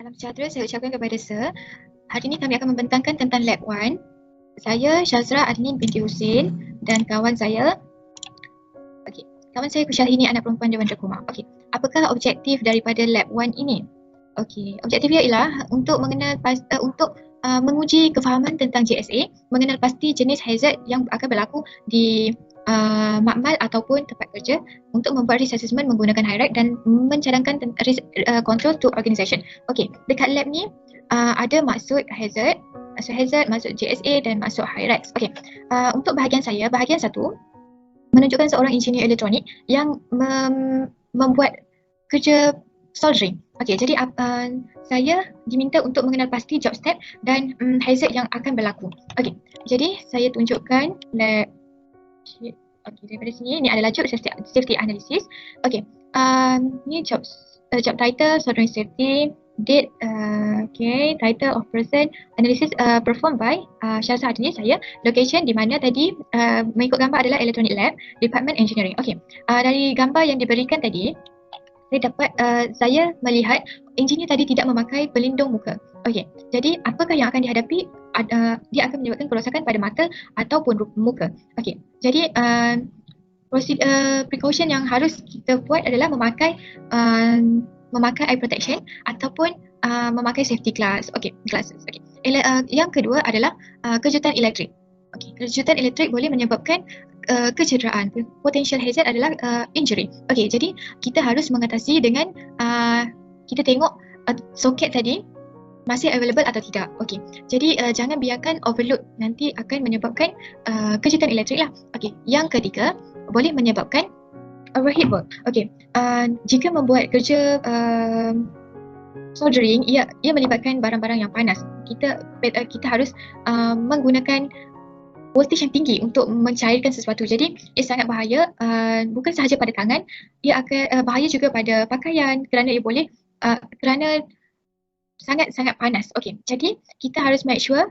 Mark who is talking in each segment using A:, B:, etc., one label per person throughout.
A: Salam sejahtera saya ucapkan kepada Sir. Hari ini kami akan membentangkan tentang Lab 1. Saya Syazra Adnin binti Husin dan kawan saya kawan saya Kusyahini, anak perempuan Dewan Rekuma. Apakah objektif daripada Lab 1 ini? Objektifnya ialah untuk mengenal menguji kefahaman tentang JSA, mengenal pasti jenis hazard yang akan berlaku di makmal ataupun tempat kerja untuk membuat risk assessment menggunakan HIRAC dan mencadangkan risk control to organisation. Dekat lab ni ada maksud hazard, maksud JSA dan maksud HIRAC. Untuk bahagian saya, bahagian 1 menunjukkan seorang engineer elektronik yang membuat kerja soldering. Jadi saya diminta untuk mengenal pasti job step dan hazard yang akan berlaku. Jadi saya tunjukkan lab. Daripada sini, ini adalah job safety analysis. Ni job title, soldering safety, date, title of person, analysis performed by Syazra Adnin, saya. Location di mana tadi mengikut gambar adalah electronic lab, department engineering. Dari gambar yang diberikan tadi, saya melihat engineer tadi tidak memakai pelindung muka. Jadi apakah yang akan dihadapi? Dia akan menyebabkan kerosakan pada mata ataupun muka. Jadi precaution yang harus kita buat adalah memakai eye protection ataupun memakai safety glasses. Yang kedua adalah kejutan elektrik. Kejutan elektrik boleh menyebabkan kecederaan. Potential hazard adalah injury. Jadi kita harus mengatasi dengan kita tengok soket tadi masih available atau tidak. Jadi jangan biarkan overload, nanti akan menyebabkan kejutan elektrik lah. Yang ketiga, boleh menyebabkan overheat work. Jika membuat kerja soldering, ia melibatkan barang-barang yang panas. Kita harus menggunakan voltage yang tinggi untuk mencairkan sesuatu. Jadi ia sangat bahaya, bukan sahaja pada tangan, ia akan bahaya juga pada pakaian kerana ia boleh kerana sangat-sangat panas. Jadi kita harus make sure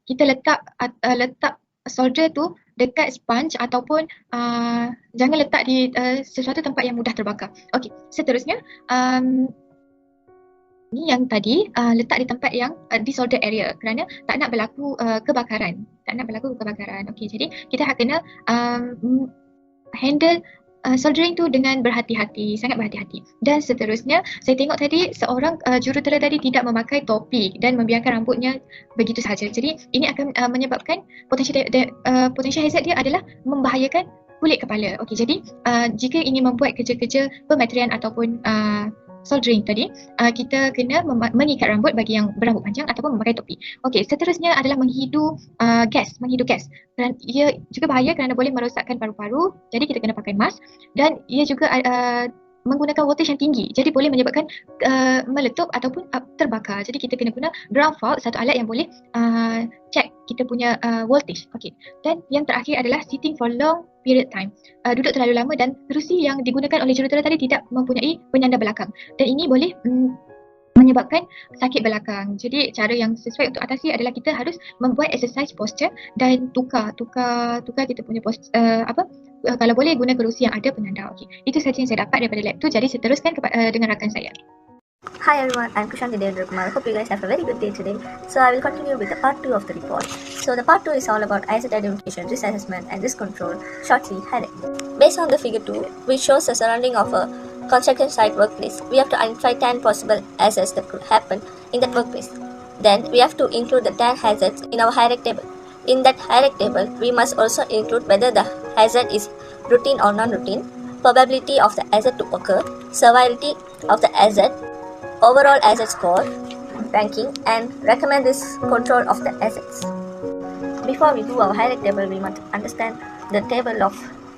A: kita letak solder tu dekat sponge ataupun jangan letak di sesuatu tempat yang mudah terbakar. Seterusnya ni yang tadi letak di tempat yang di solder area kerana tak nak berlaku kebakaran. Jadi kita kena handle soldering tu dengan berhati-hati, sangat berhati-hati. Dan seterusnya, saya tengok tadi seorang jurutera tadi tidak memakai topi dan membiarkan rambutnya begitu sahaja. Jadi ini akan menyebabkan potential hazard dia adalah membahayakan kulit kepala. Jadi jika ingin membuat kerja-kerja pematerian ataupun soldering tadi, kita kena mengikat rambut bagi yang berambut panjang ataupun memakai topi. Seterusnya adalah menghidu gas. Dan ia juga bahaya kerana boleh merosakkan paru-paru, jadi kita kena pakai mask. Dan ia juga menggunakan voltage yang tinggi, jadi boleh menyebabkan meletup ataupun terbakar. Jadi kita kena guna ground fault, satu alat yang boleh check kita punya voltage. Dan yang terakhir adalah sitting for long period time, duduk terlalu lama dan kerusi yang digunakan oleh jurutera tadi tidak mempunyai penyandang belakang, dan ini boleh menyebabkan sakit belakang. Jadi cara yang sesuai untuk atasi adalah kita harus membuat exercise posture dan tukar kita punya posture, kalau boleh guna kerusi yang ada penanda. Itu sahaja yang saya dapat daripada lab tu. Jadi saya teruskan dengan rakan saya.
B: Hi everyone, I'm Kushanti Devendrakumar. Hope you guys have a very good day today. So I will continue with the part 2 of the report. So the part 2 is all about hazard identification, risk assessment and risk control, shortly HIRAC. Based on the figure 2, which shows the surrounding of a construction site workplace, we have to identify 10 possible hazards that could happen in that workplace. Then we have to include the 10 hazards in our HIRAC table. In that HIRAC table, we must also include whether the hazard is routine or non-routine, probability of the hazard to occur, severity of the hazard, overall hazard score, ranking, and recommend risk control of the hazards. Before we do our HIRAC table, we must understand the table of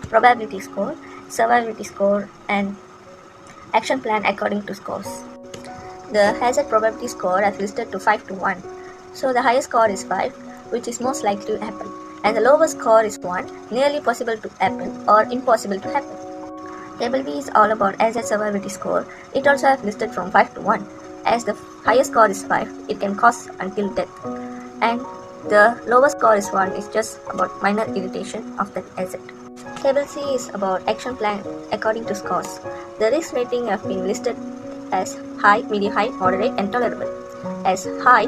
B: probability score, severity score, and action plan according to scores. The hazard probability score is listed to 5 to 1. So the highest score is 5, which is most likely to happen, and the lowest score is 1, nearly possible to happen or impossible to happen. Table B is all about hazard severity score. It also has listed from 5 to 1. As the highest score is 5, it can cause until death, and the lowest score is 1, is just about minor irritation of the hazard. Table C is about action plan according to scores. The risk rating have been listed as high, medium high, moderate and tolerable. As high,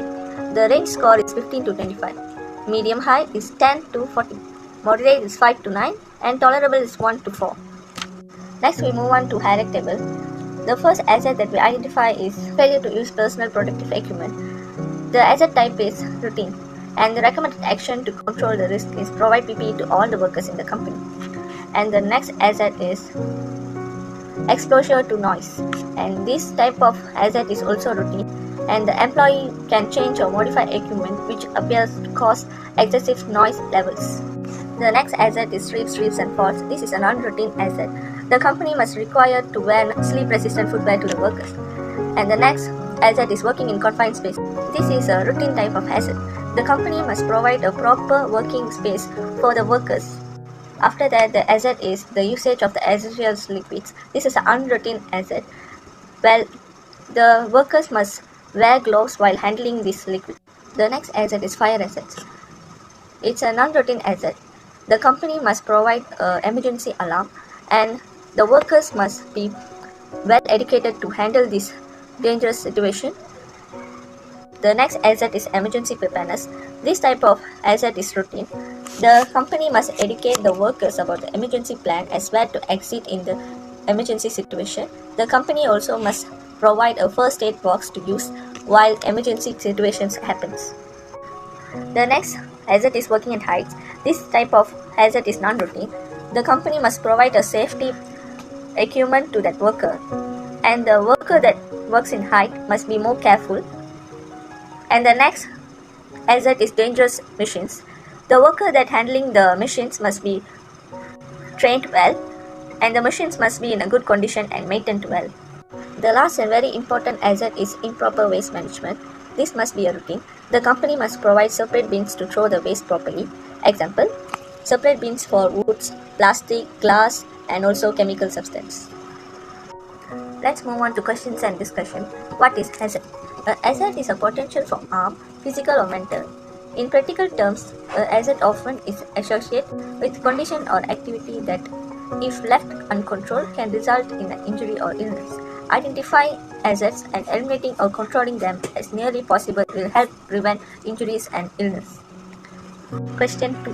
B: the range score is 15 to 25. Medium high is 10 to 40. Moderate is 5 to 9 and tolerable is 1 to 4. Next we move on to HIREC table. The first asset that we identify is failure to use personal protective equipment. The asset type is routine and the recommended action to control the risk is provide PPE to all the workers in the company. And the next asset is exposure to noise, and this type of asset is also routine and the employee can change or modify equipment which appears to cause excessive noise levels. The next asset is trips and falls. This is a non-routine asset. The company must require to wear sleep-resistant footwear to the workers. And the next asset is working in confined space. This is a routine type of asset. The company must provide a proper working space for the workers. After that, the asset is the usage of the hazardous liquids. This is an unroutine asset. Well, the workers must wear gloves while handling this liquid. The next asset is fire assets. It's a non-routine asset. The company must provide an emergency alarm and the workers must be well educated to handle this dangerous situation. The next asset is emergency preparedness. This type of asset is routine. The company must educate the workers about the emergency plan as well to exit in the emergency situation. The company also must provide a first aid box to use while emergency situations happens. The next asset is working at heights. This type of asset is non-routine. The company must provide a safety equipment to that worker, and the worker that works in height must be more careful. And the next asset is dangerous machines. The worker that handling the machines must be trained well, and the machines must be in a good condition and maintained well. The last and very important asset is improper waste management. This must be a routine. The company must provide separate bins to throw the waste properly. Example, separate bins for woods, plastic, glass, and also chemical substance. Let's move on to questions and discussion. What is hazard? A hazard is a potential for harm, physical or mental. In practical terms, a hazard often is associated with condition or activity that, if left uncontrolled, can result in an injury or illness. Identifying hazards and eliminating or controlling them as nearly possible will help prevent injuries and illness. Question 2.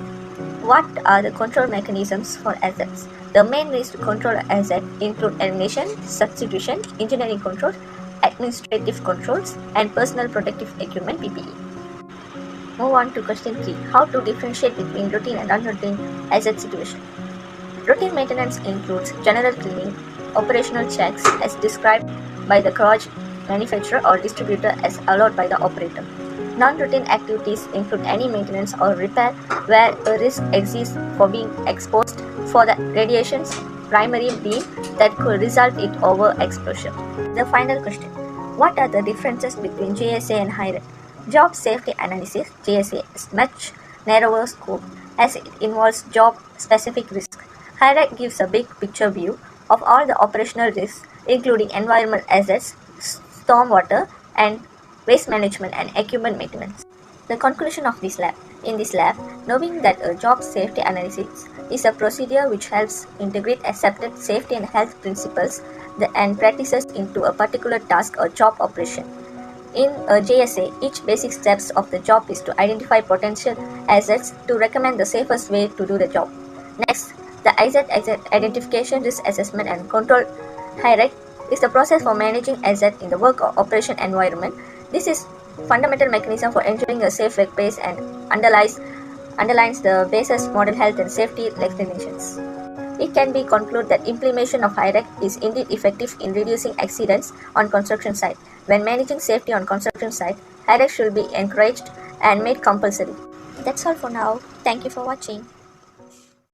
B: What are the control mechanisms for hazards? The main ways to control a hazard include elimination, substitution, engineering controls, administrative controls, and personal protective equipment (PPE). Move on to question 3. How to differentiate between routine and non-routine hazard situation. Routine maintenance includes general cleaning, operational checks as described by the garage manufacturer or distributor as allowed by the operator. Non-routine activities include any maintenance or repair where a risk exists for being exposed for the radiations, primary being that could result in overexposure. The final question. What are the differences between JSA and HIREC? Job safety analysis, JSA, is much narrower scope as it involves job-specific risks. HIREC gives a big picture view of all the operational risks, including environmental hazards, stormwater, and waste management and equipment maintenance. The conclusion of this lab. In this lab, knowing that a job safety analysis is a procedure which helps integrate accepted safety and health principles and practices into a particular task or job operation. In a JSA, each basic steps of the job is to identify potential hazards to recommend the safest way to do the job. Next, the hazard identification, risk assessment and control HIREC is the process for managing hazard in the work or operation environment. This is fundamental mechanism for ensuring a safe workplace and underlines the basis model health and safety explanations. It can be concluded that implementation of HIREC is indeed effective in reducing accidents on construction site. When managing safety on construction site, HIREC should be encouraged and made compulsory. That's all for now. Thank you for watching.